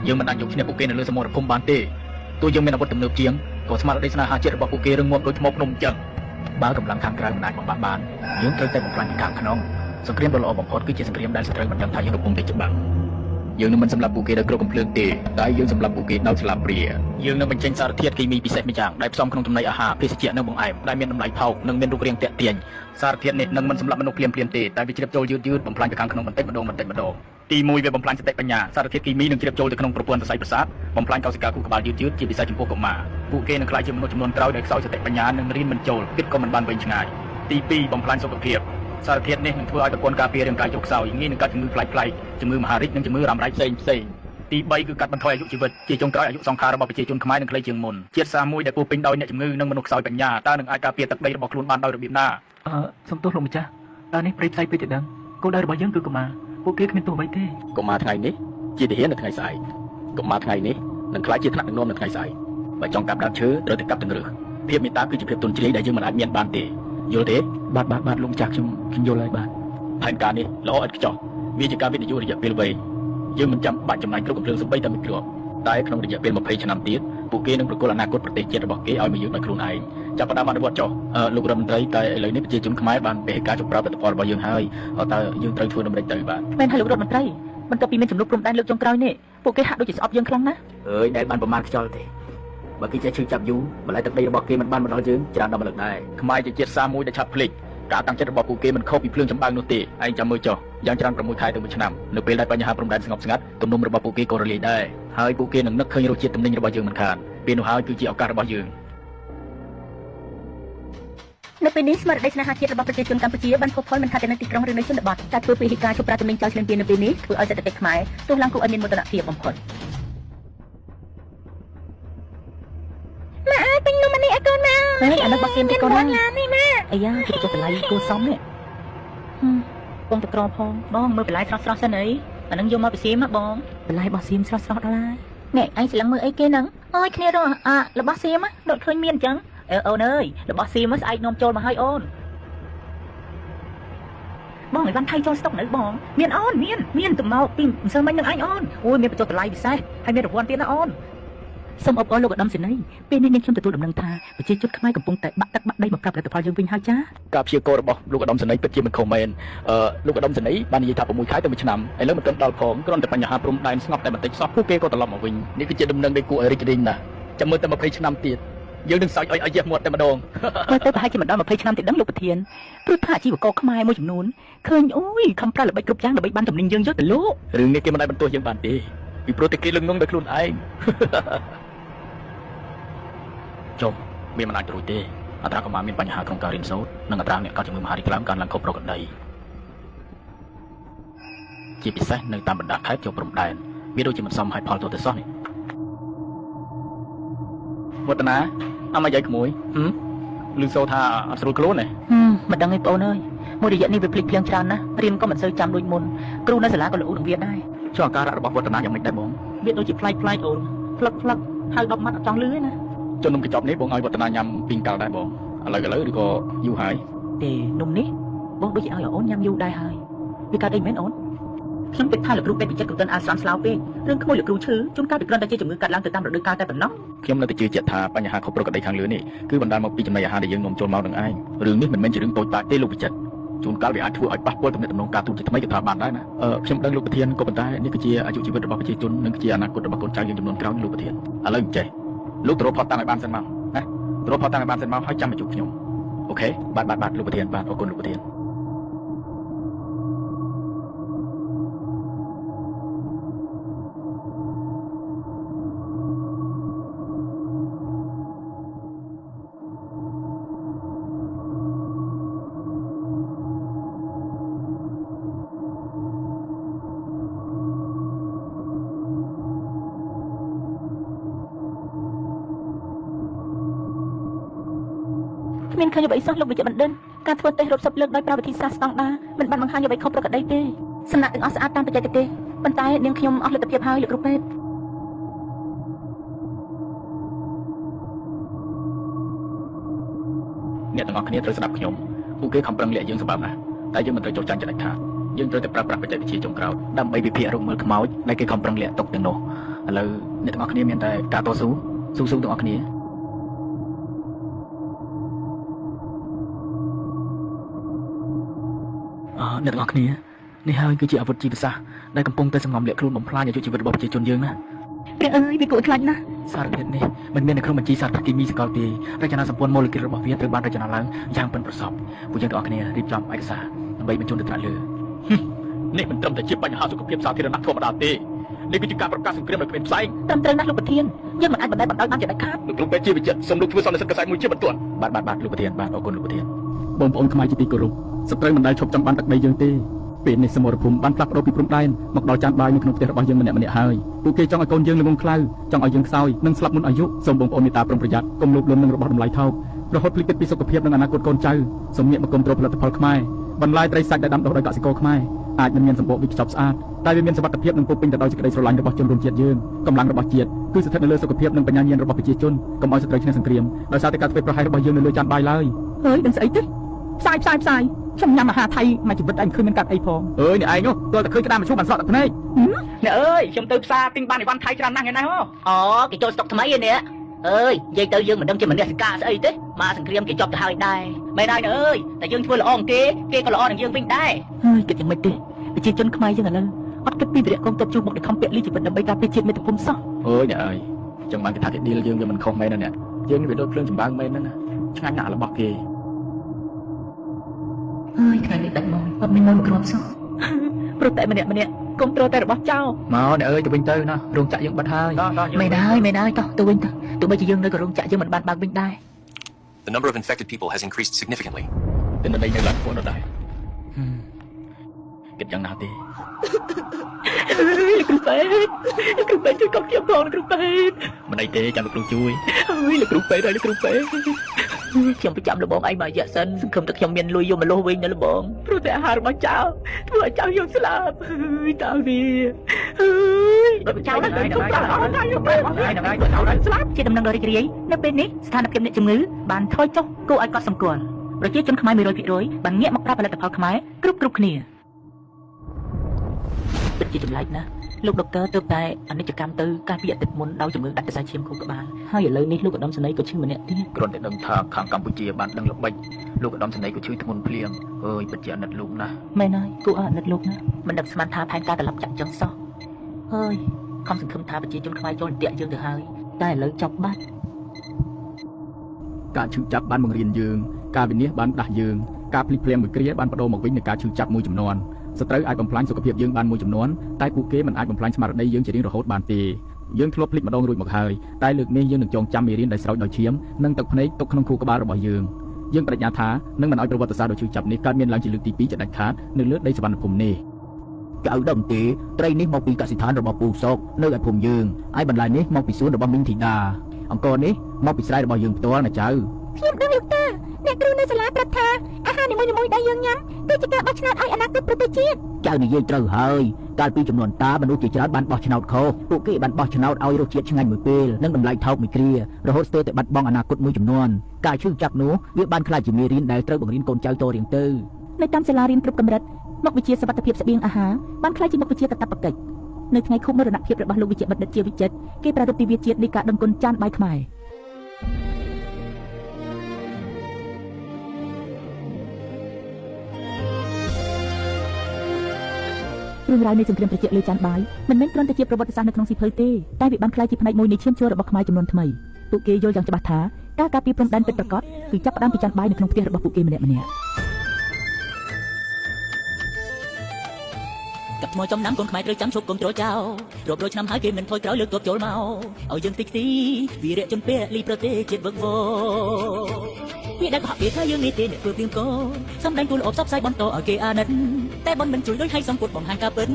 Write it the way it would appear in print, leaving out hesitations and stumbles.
យើងមិនអាចយកឈ្នះពួកគេនៅលើសមរភូមិបានទេទោះយើងមានអាវុធទំនើបជាងក៏ស្មារតីស្នេហាជាតិរបស់ពួកគេរឹងមាំដូចថ្មភ្នំអញ្ចឹងបើកម្លាំងខាងក្រៅមិនអាចបំបត្តិបានយើងត្រូវតែបំផ្លាញពីខាងក្នុងសង្គ្រាមដ៏ល្អបំផុតគឺជាសង្គ្រាមដែលស្ត្រីមិនដឹងថាយើងកំពុងតែច្បាំងយើងនឹងមិនសម្លាប់ពួកគេដោយគ្រាប់កំភ្លើងទេតែយើងសម្លាប់ពួកគេដោយស្លាបព្រាយើងនឹងបញ្ចេញសារធាតុគីមីពិសេសម្យ៉ាងដែលផ្សំក្នុងចំណីអាហារភេសជ្ជៈនិងបង្អែមដែលមានតម្លៃថោកនិងមានរូបរាងទាក់ទាញសារធាតុនេះនឹងមិនសម្លាប់មនុស្សភ្លាមៗទេតែវាជ្រាបចូលយឺតៗបំផ្លាញពីខាងក្នុងបន្តិចម្ដងទី1វាបំផ្លាញសតិបញ្ញាសារធាតុគីមីនឹងជ្រាបចូលទៅក្នុងប្រព័ន្ធសរសៃប្រសាទបំផ្លាញកោសិកាខួរក្បាលយឺតៗជាពិសេសចំពោះកុមារពួកគេនឹងក្លាយជាមនុស្សចំនួនក្រោយដែលខ្សោយសតិបញ្ញានិងរៀនមិនចូលគិតក៏មិនបានវែងឆ្ងាយទី2បំផ្លាញសុខភាពសារធាតុនេះនឹងធ្វើឲ្យប្រព័ន្ធការពាររាងកាយចុះខ្សោយងាយនឹងកើតជំងឺប្លែកៗជំងឺមហារីកនិងជំងឺរ៉ាំរ៉ៃផ្សេងទី3គឺកាត់បន្ថយអាយុជីវិតជាចុងក្រោយអាយុសង្ខាររបស់ប្រជាជនខ្មែរនឹងខ្លីជាងមុនជាតិសាសមួយដែលពោពេញដោយអ្នកជំងឺនិងមនុស្សខ្សោយបញ្ញាតើនឹងអាចការពារទឹកដីរបស់ខ្លួនបានដោយរបៀបណាសំទោសលោកម្ចាស់តើនេះព្រៃផ្សៃពេកទៅដឹងគោលដៅរបស់យើងគឺកុមារពួកគេគ្មានទោសអ្វីទេកុមារថ្ងៃនេះជាទាហាននៅថ្ងៃស្អែកកុមារថ្ងៃនេះនឹងក្លាយជាថ្នាក់ដឹកនាំនៅថ្ងៃស្អែកបើចង់កាប់ដើមឈើត្រូវតែកាប់ទាំងឫសភាពមេត្តាគឺជាភាពទន់ជ្រាយដែលយើងមិនអាចមានបានទេយល់ទេបាទលោកម្ចាស់ខ្ញុំយល់ហើយបាទផែនការនេះល្អឥតខ្ចោះវាជាការវិនិយោគរយៈពេលវែងយើងមិនចាំបាច់ចំណាយគ្រប់កំភ្លើងសំបីតែមួយគ្រាប់តែក្នុងរយៈពេល20ឆ្នាំទៀតពួកគេនឹងប្រគល់អនាគតប្រទេសជាតិរបស់គេឲ្យមកយើងដោយខ្លួនឯងចាប់ផ្ដើមអនុវត្តចុះលោករដ្ឋមន្ត្រីតែឥឡូវនេះប្រជាជនខ្មែរបានពេះការចុះប្រើផលិតផលរបស់យើងហើយតើយើងត្រូវធ្វើដំណេចទៅបាទមែនហើយលោករដ្ឋមន្ត្រីបន្ទាប់ពីមានចំនួនព្រំដែនលើកចុងក្រោយនេះពួកគេហាក់ដូចជាស្អប់យើងខ្លាំងណាស់ដែលបានប្រមាណខ្យល់ទេបើគេចេះឈឺចាប់យូរម្ល៉េះទឹកដីរបស់គេមិនបានមកដល់យើងច្រើនដល់ម្លឹកដែរខ្មែរជាជាតិសាសន៍មួយដែលឆាប់ភ្លេចការតាំងចិត្តរបស់ពួកគេមិនខុសពីភ្លើងចម្បាំងនោះទេឯងចាំមើលចុះយ៉ាងច្រើន6ខែទៅ1ឆ្នាំនៅពេលដែលបញ្ហាព្រំដែនស្ងប់ស្ងាត់ទំនុំរបស់ពួកគេក៏រលាយដែរហើយពួកគេនឹងនឹកឃើញរសជាតិទំនិញរបស់យើងមិនខានពេលនោះហើយគឺជាឱកាសរបស់យើងនៅពេលនេះស្មារតីស្នេហាជាតិរបស់ប្រជាជនកម្ពុជាបានផុសផុលមិនថាតែនៅទីក្រុងឬនៅជនបទតែធ្វើពីហេតុការណ៍ជប់ប្រាទំនិញចោលឆ្លៀនពៀននៅពេលនេះធ្វើឲ្យសេដ្ឋកិច្ចខ្មែរទោះឡើងគួរឲ្យមានមោទនភាពបំផុតម៉ាក់អើយពេញនំនេះឲ្យកូនម៉ាក់ហេអានេះបោះសៀមទីកូនណានេះម៉ាក់អាយ៉ាគឺចុះបន្លែគួរសមនេះបងតក្រផងបងមើលបន្លែស្រស់ៗសិនអីអានឹងយកមកបសៀមបងបន្លែបោះសៀមស្រស់ៗដល់ហើយនេះអញស្លឹងមើលអីគេហ្នឹងអើយគ្នារករបស់សៀមដុតឃើញមានអញ្ចឹងអូនអើយរបស់សៀមស្អែកនាំចូលមកឲ្យអូនបងឲ្យបានថៃចូលស្តុកនៅបងមានអូនមានទៅមកពីម្សិលមិញនឹងអញអូនអូយមានបញ្ចុះតម្លៃពិសេសហើយមានរង្វាន់ទៀតណាអូនសូមអបអរលោកឧត្តមសេនីយ៍ពេលនេះនាងខ្ញុំទទួលដំណឹងថាប្រជាជនខ្មែរកំពុងតែបាក់ទឹកបាក់ដីមកប្រាប់ផលិតផលយើងវិញហើយចាការព្យាករណ៍របស់លោកឧត្តមសេនីយ៍ពិតជាមិនខុសមែនលោកឧត្តមសេនីយ៍បាននិយាយថា6ខែទៅ1ឆ្នាំឥឡូវមិនទាន់ដល់ផងគ្រាន់តែបញ្ហាព្រំដែនស្ងប់តែបន្តិចសោះពួកគេក៏ត្រឡប់មកវិញនេះគឺជាដំណឹងដែលគួរឲ្យរីករាយណាស់ចាំមើលតែ20ឆ្នាំទៀតយើងនឹងសើចឲ្យយះមាត់តែម្ដងមើលទៅប្រហែលជាមិនដល់20ឆ្នាំទៀតដឹងលោកប្រធានព្រោះថាអាជីវករខ្មែរមួយចំនួនឃើញអូយខំប្រើល្បិចគ្រប់យ៉ាងដើម្បីបានតំណែងយើងយកទៅលោករឿងនេះគេមិនអាចបន្ទោសយើងបានទេពីព្រោះតែគេលឹងងងដោយខ្លួនឯងចុះវាមិនអាចរួចទេអត្រាកុមារមានបញ្ហាក្នុងការរៀនសូត្រនិងអត្រាអ្នកកើតជំងឺមហារីកឡើងកើនឡើងខុសប្រក្រតីជាពិសេសនៅតាមបណ្ដាខេត្តជាប់ព្រំដែនវាដូចជាមិនសមហេតុផលទៅសោះនេះវឌ្ឍនាអមយាយក្មួយឮសូរថាអត់ស្រួលខ្លួនទេមិនដឹងទេបងអើយមួយរយៈនេះវាភ្លេចភ្លាំងច្រើនណាស់រៀនក៏មិនសូវចាំដូចមុនគ្រូនៅសាលាក៏លូនឹងវាដែរចុះអាការៈរបស់វឌ្ឍនាយ៉ាងម៉េចដែរបងវាដូចជាប្លែកអូនផ្លឹកហៅ10ម៉ាត់អត់ចង់លឺទេណាចុះនំកញ្ចប់នេះបងឲ្យវឌ្ឍនាញ៉ាំពីកាលដែរបងឥឡូវឬក៏យូរហើយទេនំនេះបងដូចជាឲ្យអូនញ៉ាំយូរដែរហើយវាកើតអីមែនអូនខ្ញុំគិតថាលោកគ្រូពេទ្យវិចិត្រកំទិនអាស្រមស្លោពេករឿងក្មួយលោកគ្រូឈឺជួនកាលវាគ្រាន់តែជាជំងឺកាត់ឡើងទៅតាមរដូវកាលតែប៉ុណ្ណោះខ្ញុំនៅតែជឿជាក់ថាបញ្ហាខុសប្រក្រតីខាងលើនេះគឺបណ្ដាលមកពីចំណីអាហារដែលយើងនាំចូលមកនឹងឯងរឿងនេះមិនមែនជារឿងតូចតាចទេលោកវិចិត្រជួនកាលវាអាចធ្វើឲ្យប៉ះពាល់ទំនាក់ទំនងការទូតជាថ្មីក៏ថាបានដែរណាខ្ញុំដឹងលោកប្រធានក៏ប៉ុន្តែនេះគឺជាអាយុជីវិតរបស់ប្រជាជននិងជាអនាគតរបស់កូនចៅយើងចំនួនក្រោយលោកប្រធានឥឡូវចេះលោកទៅរកផតតាំងឲ្យបានសិនមកណាទៅរកផតតាំងឲ្យបានសិនមកហើយចាំមកជួបខ្ញុំអូខេបាទលោកប្រធានបាទអរគុណលោកប្រធានមានឃើញអ្វីសោះលោកវិជ្ជបណ្ឌិតការធ្វើតេស្តរាប់សិបលើកដោយប្រើវិធីសាស្ត្រស្តង់ដារមិនបានបង្ហាញអ្វីខុសប្រក្រតីទេសំណាក់ទាំងអស់ស្អាតតាមបច្ចេកទេសប៉ុន្តែនាងខ្ញុំអស់លទ្ធភាពហើយលោកគ្រូពេទ្យអ្នកទាំងអស់គ្នាត្រូវស្ដាប់ខ្ញុំពួកគេខំប្រឹងលាក់យើងសម្រាប់ណាតែយើងមិនត្រូវចុះចាញ់ចិត្តដាច់ខាតយើងត្រូវតែប្រើប្រាស់បច្ចេកវិទ្យាចុងក្រោយដើម្បីវិភាគរោគមើលខ្មោចដែលគេខំប្រឹងលាក់ទុកទាំងនោះ ឥឡូវអ្នកទាំងអស់គ្នាមានតែការតស៊ូស៊ូទាំងអស់គ្នាអ្នកទាំងអស់គ្នានេះហើយគឺជាអាវុធជីវសាស្ត្រដែលកំពុងតែសង្ងំលាក់ខ្លួនបំផ្លាញអាយុជីវិតរបស់ប្រជាជនយើងណាព្រះអើយវាគួរខ្លាចណាស់សារធាតុនេះមិនមាននៅក្នុងបញ្ជីសារធាតុគីមីសកលទេរចនាសម្ព័ន្ធម៉ូលេគុលរបស់វាត្រូវបានរចនាឡើងយ៉ាងប៉ិនប្រសប់ពួកយើងទាំងអស់គ្នារៀបចំឯកសារដើម្បីបញ្ជូនទៅត្រាក់លើនេះមិនត្រឹមតែជាបញ្ហាសុខភាពសាធារណៈធម្មតាទេនេះគឺជាការប្រកាសសង្គ្រាមដោយគ្មានផ្សែងត្រឹមត្រូវណាស់លោកប្រធានយើងមិនអាចបណ្តែតបណ្ដោយបានជាដាច់ខាតលោកគ្រូពេទ្យជាវិចិត្រសូមលោកធ្វើសន្និសីទកសែតមួយជាបន្ទាន់បាទលោកប្រធានបាទអរគុណលោកប្រធានបងប្អូនខ្មែរជាទីគោរពសត្រូវមិនដែលឈប់ចាំបានទឹកដីយើងទេពេលនេះសមរភូមិបានផ្លាស់ប្ដូរពីព្រំដែនមកដល់ចានបាយនៅក្នុងផ្ទះរបស់យើងម្នាក់ៗហើយពួកគេចង់ឲ្យកូនយើងល្ងងខ្លៅចង់ឲ្យយើងខ្សោយនិងស្លាប់មុនអាយុសូមបងប្អូនមេត្តាប្រុងប្រយ័ត្នកុំលោភលន់នឹងរបស់តម្លៃថោករហូតភ្លេចគិតពីសុខភាពនិងអនាគតកូនចៅសូមងាកមកគ្រប់គ្រងផលិតផលខ្មែរបន្លែត្រីសាច់ដែលដាំដុះដោយកសិករខ្មែរអាចមិនមានសម្បកវិខ្ចប់ស្អាតតែវាមានសុវត្ថិភាពនិងពោពេញទៅដោយសេចក្តីស្រឡាញ់របស់ជនរួមជាតិយើងកម្លាំងរបស់ជាតិគឺស្ថិតនៅលើសុខភាពនិងបញ្ញាញាណរបស់ប្រជាជនកុំឲ្យសត្រូវឈ្នះសង្គ្រាមដោយសារតែការធ្វើប្រហែសរបស់យើងនៅលើចានបាយឡើយហើយដឹងស្អីទេផ្សាយខ្ញុំញ៉ាំអាហារថៃមួយជីវិតឯងឃើញមានកាត់អីផងអើយនេះឯងនោះទោះតែឃើញក្តាមមឈូសបានស្រក់ទឹកភ្នែកអ្នកអើយខ្ញុំទៅផ្សារទិញបានអីវ៉ាន់ថៃច្រើនណាស់ថ្ងៃនេះអូគេចូលស្តុកថ្មីឯនេះអើយនិយាយទៅយើងមិនដឹងជាមនសិការស្អីទេមកសង្គ្រាមគេចប់ទៅហើយដែរមែនហើយអើយតែយើងធ្វើល្អអង្គគេក៏ល្អនឹងយើងវិញដែរហើយគិតយ៉ាងម៉េចទេប្រជាជនខ្មែរយើងឥឡូវអត់គិតពីវិរៈកងទ័ពជួបមកដែលខំពាក់លីជីវិតដើម្បីការពារជាតិមាតុភូមិសោះអើយអ្នកអើយចឹងបានគេថាគេឌីលយើងវាមិនខុសមែនណាអ្នកយើងវាដូចភ្លើងចម្បាំងមែនហ្នឹងឆ្ងាញ់ណាស់របស់គេអើយថ្ងៃនេះដាច់មកអត់មានមកគ្រាប់សោះព្រោះតែម្នាក់គ្រប់គ្រងតែរបស់ចៅមកអ្នកអើយទៅវិញទៅណារោងចក្រយើងបាត់ហើយមែនហើយតោះទៅវិញទៅទោះបីជាយើងនៅក៏រោងចក្រយើងមិនបានបើកវិញដែរ The number of infected people has increased significantly. តែនៅនេះនៅឡើងខ្លួនដែរគិតយ៉ាងណាទេលោកគ្រូពេទ្យជួយកុំខ្ញុំផងលោកគ្រូពេទ្យមិនអីទេចាំលោកគ្រូជួយអើយលោកគ្រូពេទ្យខ្ញុំប្រចាំលបងឯងមករយៈសិនសង្ឃឹមតែខ្ញុំមានលុយយកមកលោះវិញណាលបងព្រោះតែអាហាររបស់ចៅធ្វើឲ្យចៅយើងស្លាប់តើវាចៅនឹងខ្ញុំប្រាប់អត់ហើយស្លាប់ជាដំណឹងដ៏រីករាយនៅពេលនេះស្ថានភាពអ្នកជំងឺបានថយចុះគួរឲ្យកត់សម្គាល់ប្រជាជនខ្មែរ 100% បានងាកមកប្រើផលិតផលខ្មែរគ្រប់គ្នាពិតជាចម្លែកណាស់លោកដុកទ័រទើបតែអនិច្ចកម្មទៅកាលពីអាទិត្យមុនដោយជំងឺដាច់ខ្សែឈាមខួរក្បាលហើយឥឡូវនេះលោកឧត្តមសេនីយ៍ក៏ឈឺម្នាក់ទៀតគ្រាន់តែដឹងថាខាងកម្ពុជាបានដឹងល្បិចលោកឧត្តមសេនីយ៍ក៏ឈឺធ្ងន់ភ្លៀងអើយពិតជាអាណិតលោកណាស់មែនហើយគួរអាណិតលោកណាស់មិនដឹងស្មានថាផែនការត្រឡប់ចាក់ចឹងសោះហើយខំសង្ឃឹមថាប្រជាជនខ្មែរចូលនទាក់យើងទៅហើយតែឥឡូវចប់បាត់ការឈឺចាប់បានបង្រៀនយើងការវិនិច្ឆ័យបានដាស់យើងការភ្លេចភ្លាំងមួយគ្រាបានបដូរមកវិញនឹងការឈឺចាប់មួយចំនួនសត្រូវអាចបំផ្លាញសុខភាពយើងបានមួយចំនួនតែពួកគេមិនអាចបំផ្លាញស្មារតីយើងជារៀងរហូតបានទេយើងធ្លាប់ភ្លេចម្ដងរួចមកហើយតែលើកនេះយើងនឹងចងចាំមេរៀនដែលស្រោចដោយឈាមនិងទឹកភ្នែកទុកក្នុងខួរក្បាលរបស់យើងបដិញ្ញាថានឹងមិនឲ្យប្រវត្តិសាស្ត្រដ៏ឈឺចាប់នេះកើតមានឡើងជាលើកទី2ជាដាច់ខាតនៅលើដីសវណ្ណភូមិនេះកៅដឹងទេត្រីនេះមកពីកសិដ្ឋានរបស់ពូសុកនៅឯភូមិយើងហើយបន្លែនេះមកពីសួនរបស់មីងធីតាអង្គរនេះមកពីស្រែរបស់យើងផ្ទាល់ណាចៅខ្ញុំដឹងលោកតាអ្នកគ្រូនៅសាលាប្រាប់ថាអាហារនីមួយៗដែលយើងញ៉ាំគឺជាការបោះឆ្នោតឲ្យអនាគតប្រទេសជាតិចៅនិយាយត្រូវហើយកាលពីចំនួនតាមនុស្សជាច្រើនបានបោះឆ្នោតខុសពួកគេបានបោះឆ្នោតឲ្យរសជាតិឆ្ងាញ់មួយពេលនិងតម្លៃថោកមួយគ្រារហូតស្ទើរតែបាត់បង់អនាគតមួយចំនួនការឈឺចាប់នោះវាបានក្លាយជាមេរៀនដែលត្រូវបង្រៀនកូនចៅតរៀងទៅនៅតាមសាលារៀនគ្រប់កម្រិតមុខវិជ្ជាសុវត្ថិភាពស្បៀងអាហារបានក្លាយជាមុខវិជ្ជាកាតព្វកិច្ចនៅថ្ងៃខួបមរណភាពរបស់លោកវិជ្ជបណ្ឌិតជាវិចិត្រគេប្រារព្ធទិវាជាតិនៃការដឹងគុណចានបាយខ្មែររឿងរ៉ាវនៃសង្គ្រាមត្រជាក់លើចានបាយមិនមែនគ្រាន់តែជាប្រវត្តិសាស្ត្រនៅក្នុងសៀវភៅទេតែវាបានក្លាយជាផ្នែកមួយនៃឈាមជ័ររបស់ខ្មែរចំនួនថ្មីពួកគេយល់យ៉ាងច្បាស់ថាការការពារព្រំដែនពិតប្រាកដគឺចាប់ផ្ដើមពីចានបាយនៅក្នុងផ្ទះរបស់ពួកគេម្នាក់កាប់មកចំណាំកូនខ្មែរត្រូវចាំឈប់កុំត្រចោលរាប់រយឆ្នាំហើយគេមិនថយក្រោយលើកទ័ពចូលមកឲ្យយើងតិចទីវីរៈជនពលីប្រទេសជាតិវឹកវរវាដែលកុហកវាថាយើងនេះទេអ្នកធ្វើព្រៀងកោសំដែងគូលអបសពផ្សាយបន្តឲ្យគេអាណិតតែបនមិនជួយដូចឲ្យសំពុតបង្ហាញការពិត